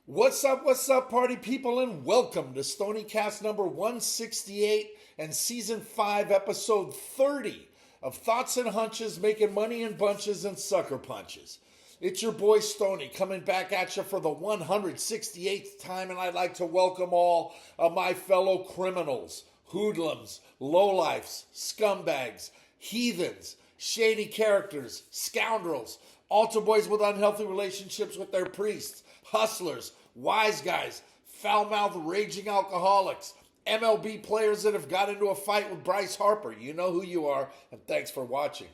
What's up, party people, and welcome to Stoniecast number 168 and season 5, episode 30 of Thoughts and Hunches, making money in bunches and sucker punches. It's your boy Stony coming back at you for the 168th time, and I'd like to welcome all of my fellow criminals, hoodlums, lowlifes, scumbags, heathens, shady characters, scoundrels, altar boys with unhealthy relationships with their priests, hustlers, wise guys, foul-mouthed raging alcoholics, MLB players that have got into a fight with Bryce Harper. You know who you are, and thanks for watching.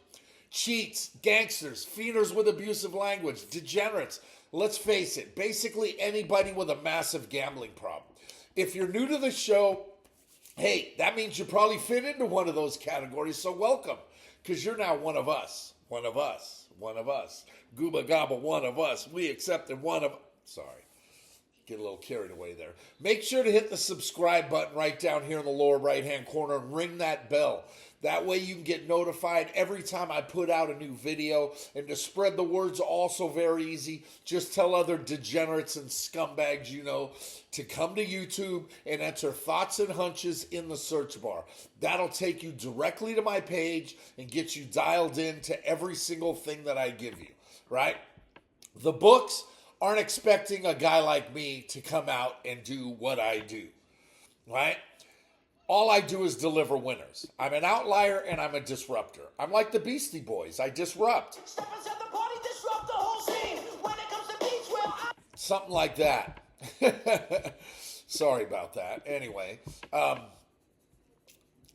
Cheats, gangsters, fienders with abusive language, degenerates. Let's face it, basically anybody with a massive gambling problem. If you're new to the show, hey, that means you probably fit into one of those categories, so welcome, because you're now one of us. One of us. One of us. Gooba gobba, one of us. We accepted one of... Sorry. Get a little carried away there. Make sure to hit the subscribe button right down here in the lower right-hand corner and ring that bell. That way you can get notified every time I put out a new video. And to spread the word's also very easy. Just tell other degenerates and scumbags you know to come to YouTube and enter Thoughts and Hunches in the search bar. That'll take you directly to my page and get you dialed in to every single thing that I give you, right? The books aren't expecting a guy like me to come out and do what I do, right? All I do is deliver winners. I'm an outlier and I'm a disruptor. I'm like the Beastie Boys. I disrupt. Step inside the party, disrupt the whole scene. When it comes to beats, well, Something like that. Sorry about that. Anyway,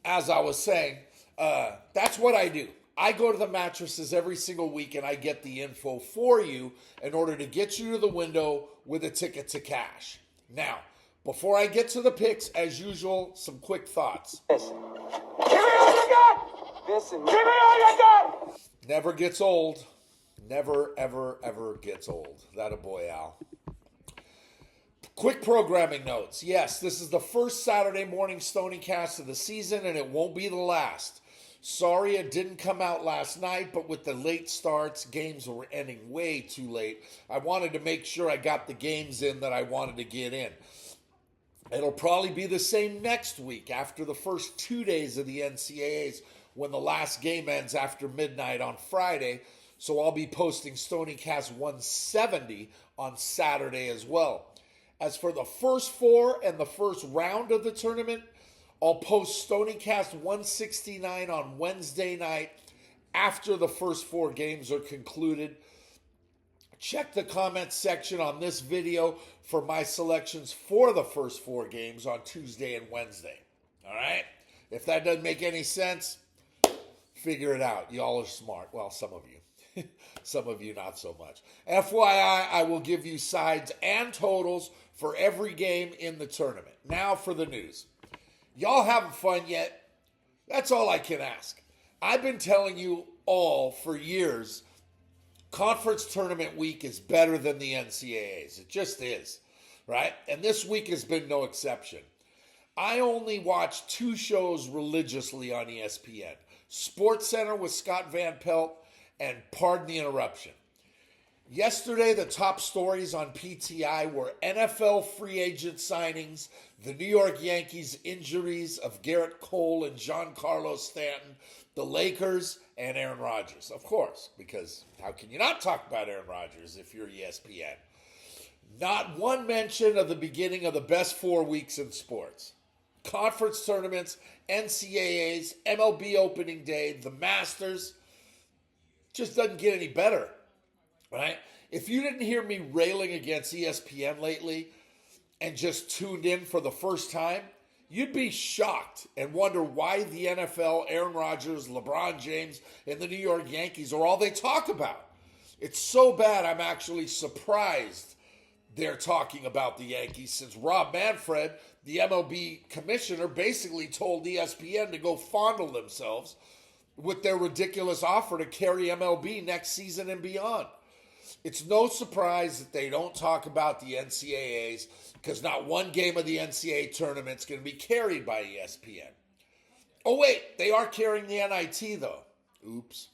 as I was saying, that's what I do. I go to the mattresses every single week and I get the info for you in order to get you to the window with a ticket to cash. Now, before I get to the picks, as usual, some quick thoughts. listen. Give me all you got. Listen. Give me all you got. Never gets old. Never, ever, ever gets old. That a boy, Al. Quick programming notes. Yes, this is the first Saturday morning Stoniecast of the season, and it won't be the last. Sorry it didn't come out last night, but with the late starts, games were ending way too late. I wanted to make sure I got the games in that I wanted to get in. It'll probably be the same next week after the first 2 days of the NCAAs when the last game ends after midnight on Friday. So I'll be posting Stoniecast 170 on Saturday as well. As for the first four and the first round of the tournament, I'll post Stoniecast 169 on Wednesday night after the first four games are concluded. Check the comments section on this video for my selections for the first four games on Tuesday and Wednesday. All right? If that doesn't make any sense, figure it out. Y'all are smart. Well, some of you. Some of you not so much. FYI, I will give you sides and totals for every game in the tournament. Now for the news. Y'all having fun yet? That's all I can ask. I've been telling you all for years, conference tournament week is better than the NCAAs. It just is, right? And this week has been no exception. I only watch two shows religiously on ESPN. SportsCenter with Scott Van Pelt and Pardon the Interruption. Yesterday, the top stories on PTI were NFL free agent signings, the New York Yankees injuries of Garrett Cole and Giancarlo Stanton, the Lakers, and Aaron Rodgers. Of course, because how can you not talk about Aaron Rodgers if you're ESPN? Not one mention of the beginning of the best 4 weeks in sports. Conference tournaments, NCAAs, MLB opening day, the Masters. Just doesn't get any better. Right? If you didn't hear me railing against ESPN lately and just tuned in for the first time, you'd be shocked and wonder why the NFL, Aaron Rodgers, LeBron James, and the New York Yankees are all they talk about. It's so bad I'm actually surprised they're talking about the Yankees since Rob Manfred, the MLB commissioner, basically told ESPN to go fondle themselves with their ridiculous offer to carry MLB next season and beyond. It's no surprise that they don't talk about the NCAAs because not one game of the NCAA tournament is going to be carried by ESPN. Oh, wait, they are carrying the NIT, though. Oops.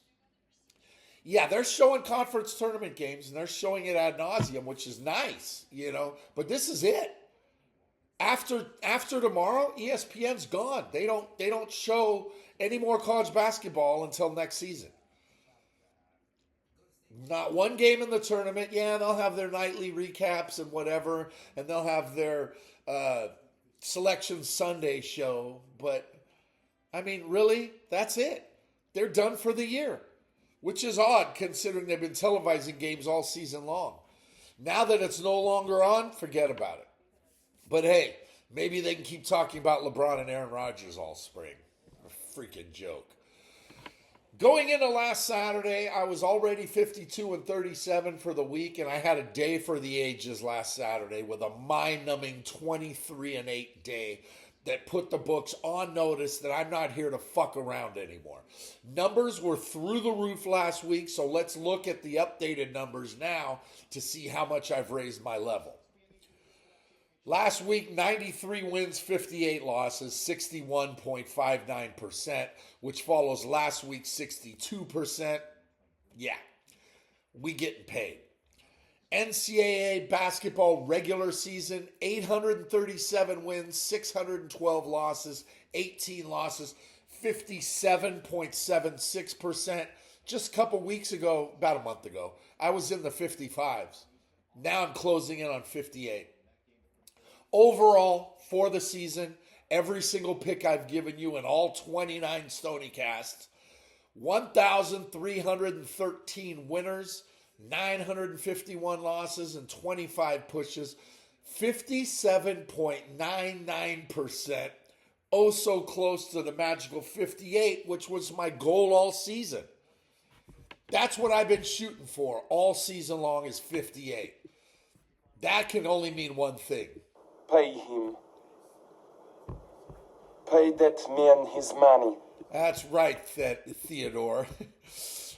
Yeah, they're showing conference tournament games and they're showing it ad nauseum, which is nice, But this is it. After tomorrow, ESPN's gone. They don't show any more college basketball until next season. Not one game in the tournament. Yeah, they'll have their nightly recaps and whatever, and they'll have their Selection Sunday show. But, I mean, really, that's it. They're done for the year, which is odd considering they've been televising games all season long. Now that it's no longer on, forget about it. But hey, maybe they can keep talking about LeBron and Aaron Rodgers all spring. A freaking joke. Going into last Saturday, I was already 52-37 for the week, and I had a day for the ages last Saturday with a mind-numbing 23-8 day that put the books on notice that I'm not here to fuck around anymore. Numbers were through the roof last week, so let's look at the updated numbers now to see how much I've raised my level. Last week, 93 wins, 58 losses, 61.59%, which follows last week's 62%. Yeah, we getting paid. NCAA basketball regular season, 837 wins, 612 losses, 18 losses, 57.76%. Just a couple weeks ago, about a month ago, I was in the 55s. Now I'm closing in on 58. Overall, for the season, every single pick I've given you in all 29 Stoniecasts, 1,313 winners, 951 losses, and 25 pushes, 57.99%. Oh, so close to the magical 58, which was my goal all season. That's what I've been shooting for all season long is 58. That can only mean one thing. Pay him. Pay that man his money. That's right, Theodore.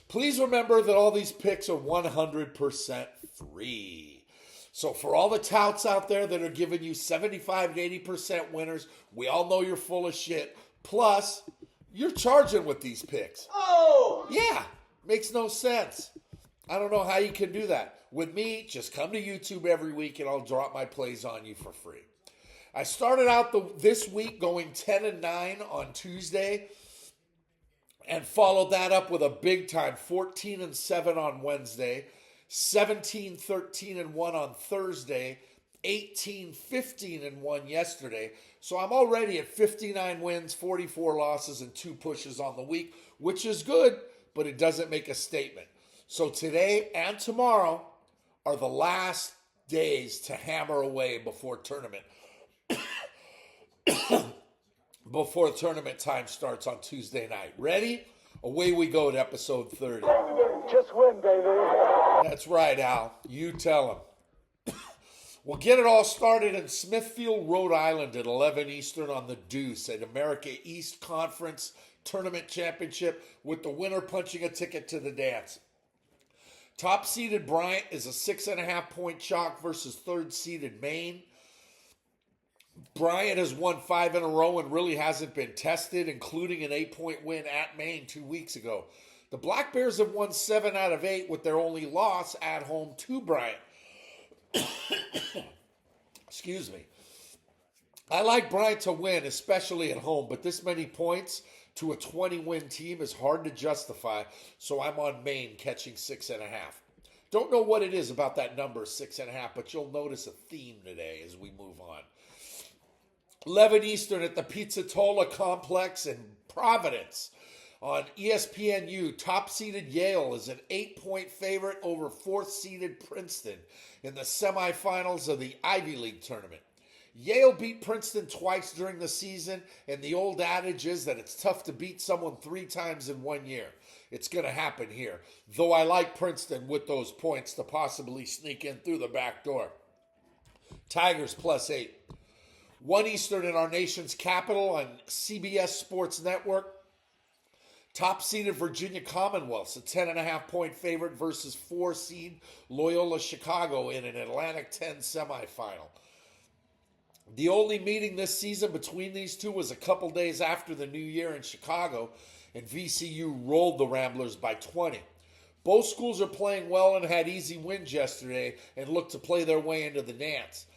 Please remember that all these picks are 100% free. So for all the touts out there that are giving you 75 to 80% winners, we all know you're full of shit. Plus, you're charging with these picks. Oh! Yeah, makes no sense. I don't know how you can do that. With me, just come to YouTube every week and I'll drop my plays on you for free. I started out this week going 10-9 on Tuesday and followed that up with a big time 14-7 on Wednesday, 17-13-1 on Thursday, 18-15-1 yesterday. So I'm already at 59 wins, 44 losses, and 2 pushes on the week, which is good, but it doesn't make a statement. So today and tomorrow are the last days to hammer away before tournament. Before tournament time starts on Tuesday night. Ready? Away we go to episode 30. Just win, baby. That's right, Al. You tell him. We'll get it all started in Smithfield, Rhode Island at 11 Eastern on the Deuce at America East Conference Tournament Championship with the winner punching a ticket to the dance. Top-seeded Bryant is a 6.5-point chalk versus third-seeded Maine. Bryant has won 5 in a row and really hasn't been tested, including an 8-point win at Maine 2 weeks ago. The Black Bears have won 7 out of 8 with their only loss at home to Bryant. Excuse me. I like Bryant to win, especially at home, but this many points to a 20-win team is hard to justify, so I'm on Maine catching 6.5. Don't know what it is about that number 6.5, but you'll notice a theme today as we move on. 11 Eastern at the Pizzatola Complex in Providence. On ESPNU, top-seeded Yale is an 8-point favorite over 4th-seeded Princeton in the semifinals of the Ivy League tournament. Yale beat Princeton twice during the season, and the old adage is that it's tough to beat someone 3 times in 1 year. It's going to happen here, though I like Princeton with those points to possibly sneak in through the back door. Tigers +8. 1 Eastern in our nation's capital on CBS Sports Network. Top-seeded Virginia Commonwealth's a 10.5-point favorite versus 4-seed Loyola Chicago in an Atlantic 10 semifinal. The only meeting this season between these two was a couple days after the new year in Chicago, and VCU rolled the Ramblers by 20. Both schools are playing well and had easy wins yesterday and look to play their way into the dance.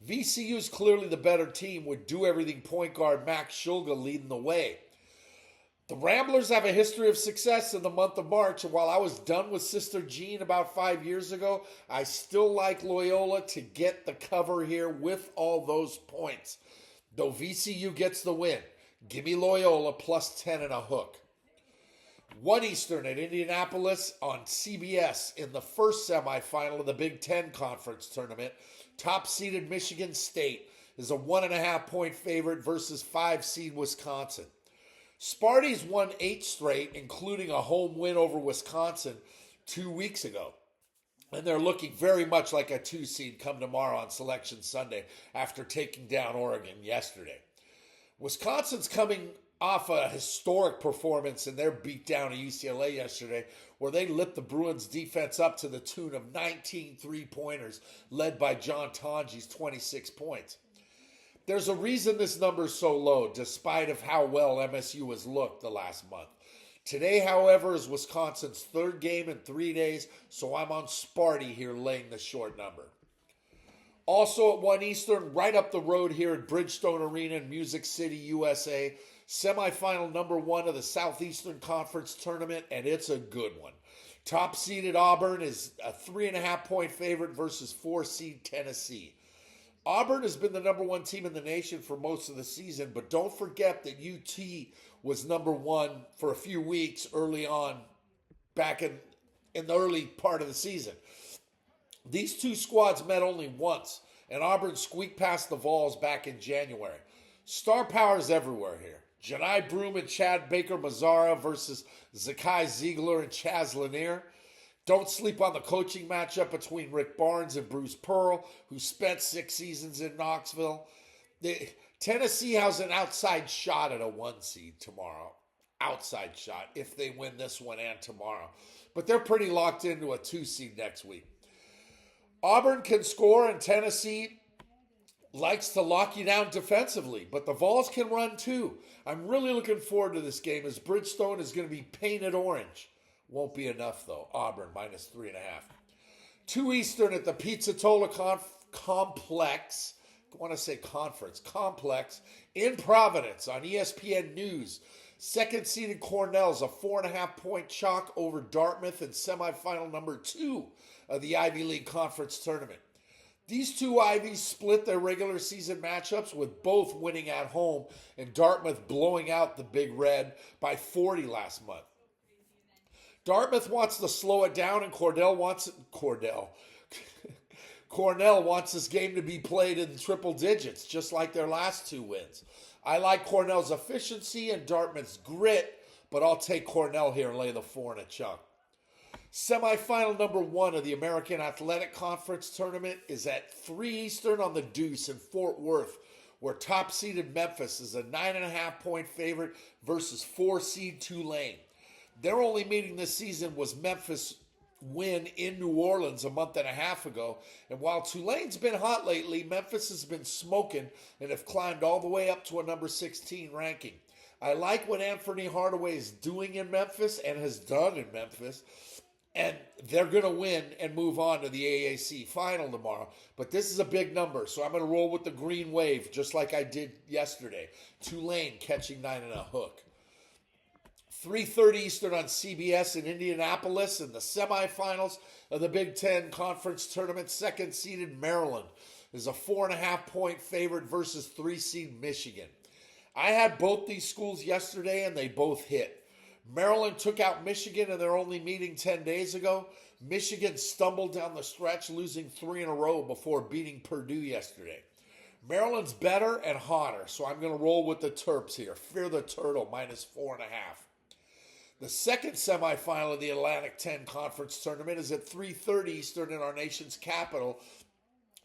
VCU is clearly the better team with do-everything point guard Max Shulga leading the way. The Ramblers have a history of success in the month of March, and while I was done with Sister Jean about 5 years ago, I still like Loyola to get the cover here with all those points. Though VCU gets the win, give me Loyola plus 10 and a hook. 1 Eastern at Indianapolis on CBS in the first semifinal of the Big Ten Conference Tournament. Top-seeded Michigan State is a 1.5-point favorite versus 5-seed Wisconsin. Sparty's won 8 straight, including a home win over Wisconsin 2 weeks ago. And they're looking very much like a 2-seed come tomorrow on Selection Sunday after taking down Oregon yesterday. Wisconsin's coming off a historic performance in their beatdown of UCLA yesterday, where they lit the Bruins defense up to the tune of 19 three-pointers, led by John Tonji's 26 points. There's a reason this number is so low, despite of how well MSU has looked the last month. Today, however, is Wisconsin's 3rd game in 3 days, so I'm on Sparty here laying the short number. Also at 1 Eastern, right up the road here at Bridgestone Arena in Music City, USA, semifinal number 1 of the Southeastern Conference Tournament, and it's a good one. Top-seeded Auburn is a 3.5-point favorite versus 4-seed Tennessee. Auburn has been the number 1 team in the nation for most of the season, but don't forget that UT was number 1 for a few weeks early on, back in the early part of the season. These two squads met only once, and Auburn squeaked past the Vols back in January. Star power is everywhere here. Janai Broom and Chad Baker-Mazara versus Zakai Ziegler and Chaz Lanier. Don't sleep on the coaching matchup between Rick Barnes and Bruce Pearl, who spent 6 seasons in Knoxville. Tennessee has an outside shot at a 1 seed tomorrow. Outside shot if they win this one and tomorrow. But they're pretty locked into a 2 seed next week. Auburn can score, and Tennessee likes to lock you down defensively, but the Vols can run too. I'm really looking forward to this game as Bridgestone is going to be painted orange. Won't be enough though. Auburn minus 3.5. 2 Eastern at the Pizzatola Complex. I want to say conference. Complex in Providence on ESPN News. 2nd-seeded Cornell's a 4.5-point chalk over Dartmouth in semifinal number 2 of the Ivy League Conference Tournament. These two Ivies split their regular season matchups with both winning at home and Dartmouth blowing out the Big Red by 40 last month. Dartmouth wants to slow it down, and Cornell wants this game to be played in triple digits, just like their last 2 wins. I like Cornell's efficiency and Dartmouth's grit, but I'll take Cornell here and lay the 4 in a chunk. Semifinal number 1 of the American Athletic Conference Tournament is at 3 Eastern on the Deuce in Fort Worth, where top-seeded Memphis is a 9.5-point favorite versus 4-seed Tulane. Their only meeting this season was Memphis' win in New Orleans a month and a half ago. And while Tulane's been hot lately, Memphis has been smoking and have climbed all the way up to a number 16 ranking. I like what Anthony Hardaway is doing in Memphis and has done in Memphis. And they're going to win and move on to the AAC final tomorrow. But this is a big number, so I'm going to roll with the green wave just like I did yesterday. Tulane catching 9 and a hook. 3:30 Eastern on CBS in Indianapolis in the semifinals of the Big Ten Conference Tournament. 2nd-seeded Maryland is a 4.5-point favorite versus 3-seed Michigan. I had both these schools yesterday, and they both hit. Maryland took out Michigan in their only meeting 10 days ago. Michigan stumbled down the stretch, losing 3 in a row before beating Purdue yesterday. Maryland's better and hotter, so I'm going to roll with the Terps here. Fear the Turtle, minus 4.5. The second semifinal of the Atlantic 10 Conference Tournament is at 3:30 Eastern in our nation's capital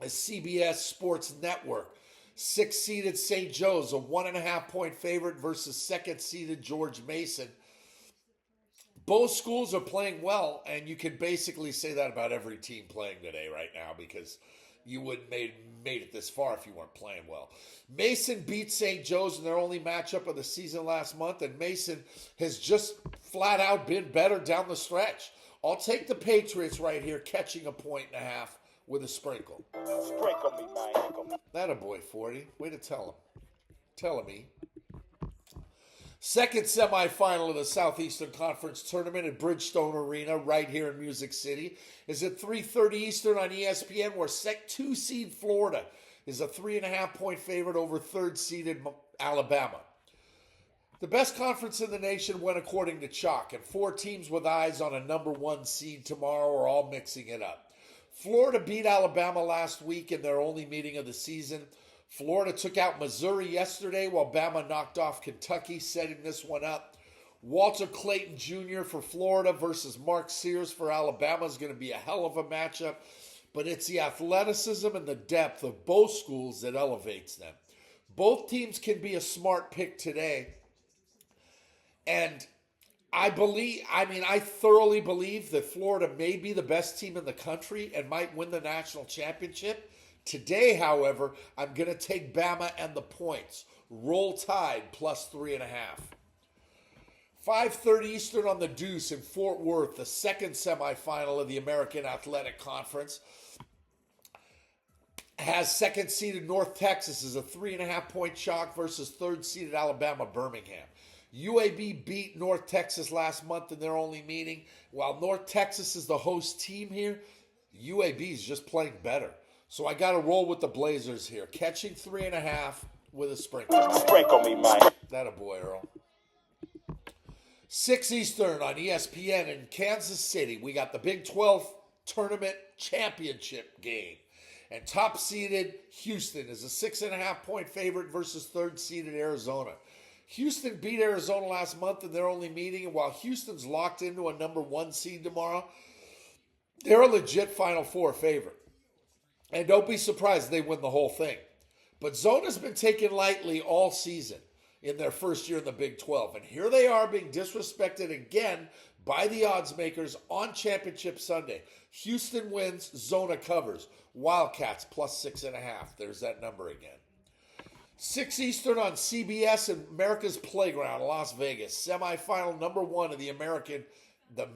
as CBS Sports Network. 6th-seeded St. Joe's, a 1.5-point favorite versus 2nd-seeded George Mason. Both schools are playing well, and you can basically say that about every team playing today right now because you wouldn't made it this far if you weren't playing well. Mason beat St. Joe's in their only matchup of the season last month, and Mason has just flat out been better down the stretch. I'll take the Patriots right here, catching a 1.5 with a sprinkle. Sprinkle me, man. That a boy, 40. Way to tell him. Telling me. Second semifinal of the Southeastern Conference Tournament at Bridgestone Arena right here in Music City is at 3:30 Eastern on ESPN, where 2 seed Florida is a 3.5-point favorite over 3rd seeded Alabama. The best conference in the nation went according to Chalk, and 4 teams with eyes on a number 1 seed tomorrow are all mixing it up. Florida beat Alabama last week in their only meeting of the season. Florida took out Missouri yesterday, while Bama knocked off Kentucky, setting this one up. Walter Clayton Jr. for Florida versus Mark Sears for Alabama is going to be a hell of a matchup, but it's the athleticism and the depth of both schools that elevates them. Both teams can be a smart pick today, and I thoroughly believe that Florida may be the best team in the country and might win the national championship. Today, however, I'm going to take Bama and the points. Roll Tide plus 3.5. 5:30 Eastern on the Deuce in Fort Worth, the second semifinal of the American Athletic Conference, has 2nd seeded North Texas as a 3.5-point chalk versus 3rd seeded Alabama Birmingham. UAB beat North Texas last month in their only meeting. While North Texas is the host team here, UAB is just playing better. So I got to roll with the Blazers here. Catching 3.5 with a sprinkle. Sprinkle me, man. That a boy, Earl. 6 Eastern on ESPN in Kansas City. We got the Big 12 Tournament Championship game. And top-seeded Houston is a 6.5-point favorite versus 3rd-seeded Arizona. Houston beat Arizona last month in their only meeting, and while Houston's locked into a number 1 seed tomorrow, they're a legit Final Four favorite. And don't be surprised if they win the whole thing. But Zona's been taken lightly all season in their first year in the Big 12. And here they are being disrespected again by the odds makers on Championship Sunday. Houston wins, Zona covers. Wildcats plus 6.5. There's that number again. 6 Eastern on CBS in America's Playground, Las Vegas. Semifinal number 1 of the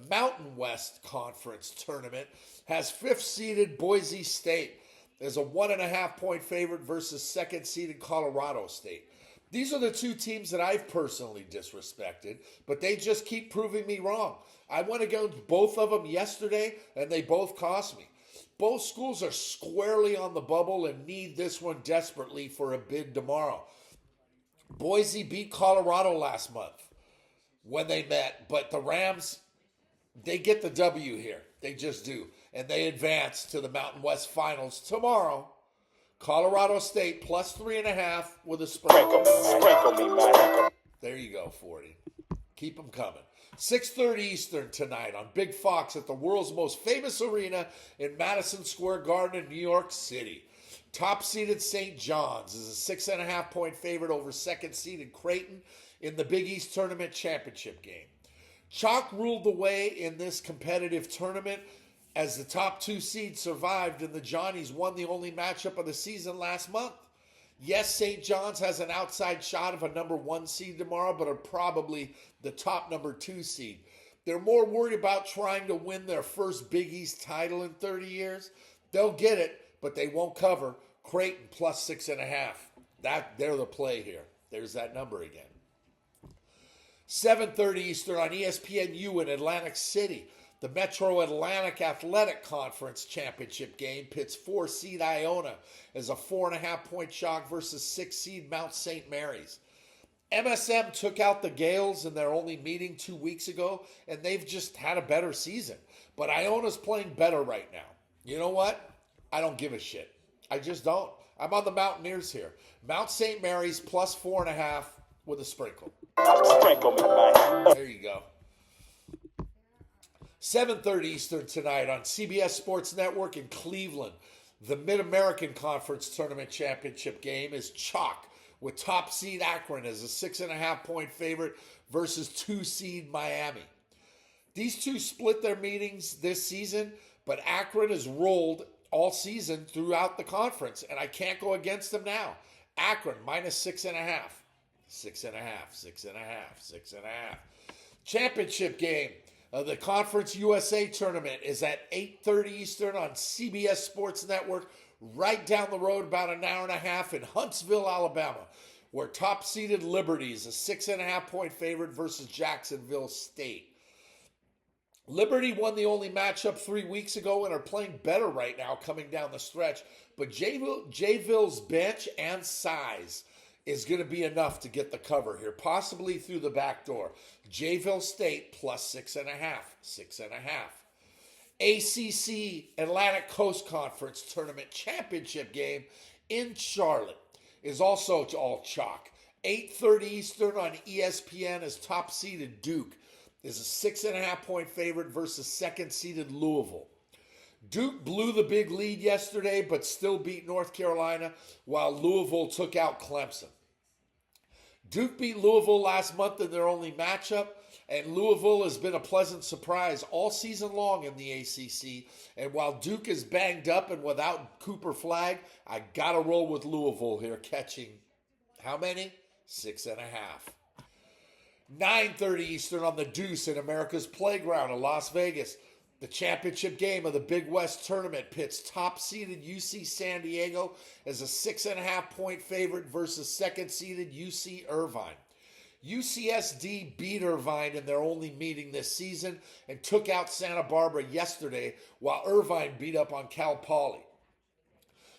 Mountain West Conference Tournament has 5th-seeded Boise State as a 1.5-point favorite versus 2nd-seeded Colorado State. These are the 2 teams that I've personally disrespected, but they just keep proving me wrong. I went against both of them yesterday, and they both cost me. Both schools are squarely on the bubble and need this one desperately for a bid tomorrow. Boise beat Colorado last month when they met, but the Rams, they get the W here. They just do. And they advance to the Mountain West Finals tomorrow. Colorado State plus 3.5 with a sprinkle. Sprinkle me, man. There you go, 40. Keep them coming. 6:30 Eastern tonight on Big Fox at the world's most famous arena in Madison Square Garden in New York City. Top-seeded St. John's is a 6.5-point favorite over 2nd-seeded Creighton in the Big East Tournament Championship game. Chalk ruled the way in this competitive tournament as the top 2 seeds survived, and the Johnnies won the only matchup of the season last month. Yes, St. John's has an outside shot of a number 1 seed tomorrow, but are probably the top number 2 seed. They're more worried about trying to win their first Big East title in 30 years. They'll get it, but they won't cover. Creighton plus 6.5. They're the play here. There's that number again. 7:30 Eastern on ESPNU in Atlantic City. The Metro Atlantic Athletic Conference Championship game pits 4-seed Iona as a 4.5-point chalk versus 6-seed Mount St. Mary's. MSM took out the Gales in their only meeting 2 weeks ago, and they've just had a better season. But Iona's playing better right now. You know what? I don't give a shit. I just don't. I'm on the Mountaineers here. Mount St. Mary's plus 4.5 with a sprinkle. Sprinkle me, man. There you go. 7:30 Eastern tonight on CBS Sports Network in Cleveland. The Mid-American Conference Tournament Championship game is chalk with top seed Akron as a 6.5-point favorite versus 2-seed Miami. These two split their meetings this season, but Akron has rolled all season throughout the conference, and I can't go against them now. Akron minus 6.5. 6.5, 6.5, 6.5. Championship game. The Conference USA tournament is at 8:30 Eastern on CBS Sports Network, right down the road, about an hour and a half in Huntsville, Alabama, where top-seeded Liberty is a 6.5-point favorite versus Jacksonville State. Liberty won the only matchup 3 weeks ago and are playing better right now coming down the stretch, but Jayville's bench and size is going to be enough to get the cover here, possibly through the back door. Jayville State plus 6.5. ACC Atlantic Coast Conference Tournament Championship game in Charlotte is also all chalk. 8:30 Eastern on ESPN as top-seeded Duke is a 6.5-point favorite versus second-seeded Louisville. Duke blew the big lead yesterday, but still beat North Carolina, while Louisville took out Clemson. Duke beat Louisville last month in their only matchup, and Louisville has been a pleasant surprise all season long in the ACC. And while Duke is banged up and without Cooper Flagg, I got to roll with Louisville here, catching how many? 6.5. 9:30 Eastern on the Deuce in America's Playground in Las Vegas. The championship game of the Big West Tournament pits top-seeded UC San Diego as a 6.5-point favorite versus second-seeded UC Irvine. UCSD beat Irvine in their only meeting this season and took out Santa Barbara yesterday, while Irvine beat up on Cal Poly.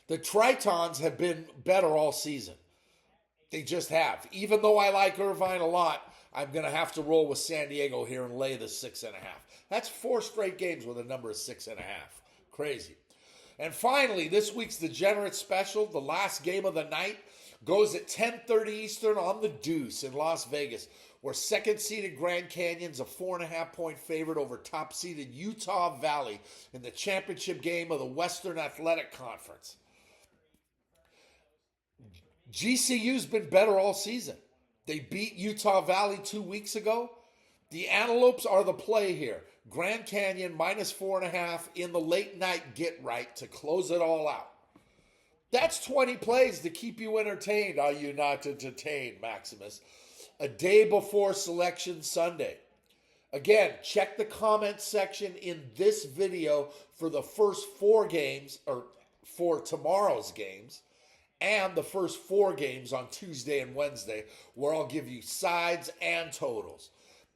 The Tritons have been better all season. They just have. Even though I like Irvine a lot, I'm going to have to roll with San Diego here and lay the 6.5. That's 4 straight games with a number of 6.5. Crazy. And finally, this week's Degenerate Special, the last game of the night, goes at 10:30 Eastern on the Deuce in Las Vegas, where second-seeded Grand Canyon's a 4.5-point favorite over top-seeded Utah Valley in the championship game of the Western Athletic Conference. GCU's been better all season. They beat Utah Valley 2 weeks ago. The Antelopes are the play here. Grand Canyon minus 4.5 in the late night get right to close it all out. That's 20 plays to keep you entertained. Are you not entertained, Maximus? A day before Selection Sunday. Again, check the comment section in this video for the first 4 games, or for tomorrow's games, and the first 4 games on Tuesday and Wednesday, where I'll give you sides and totals.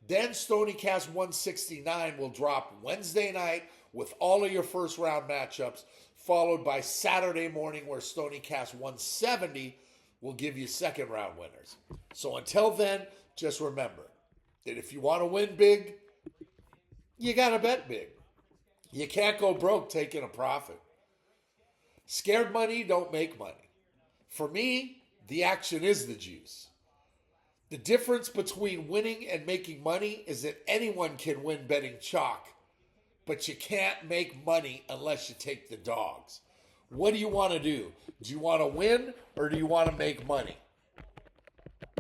Then Stoniecast 169 will drop Wednesday night with all of your first round matchups, followed by Saturday morning where Stoniecast 170 will give you second round winners. So until then, just remember that if you want to win big, you got to bet big. You can't go broke taking a profit. Scared money don't make money. For me, the action is the juice. The difference between winning and making money is that anyone can win betting chalk, but you can't make money unless you take the dogs. What do you want to do? Do you want to win or do you want to make money?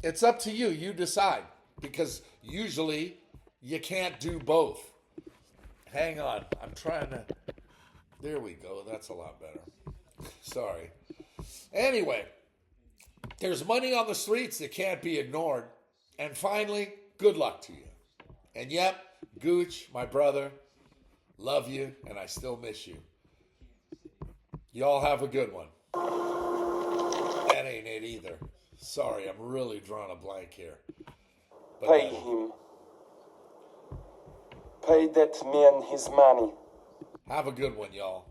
It's up to you. You decide, because usually you can't do both. Hang on. I'm trying to... There we go. That's a lot better. Sorry. Anyway, there's money on the streets that can't be ignored. And finally, good luck to you. And yep, Gooch, my brother, love you, and I still miss you. Y'all have a good one. That ain't it either. Sorry, I'm really drawing a blank here. But Pay him. Pay that man his money. have a good one, y'all.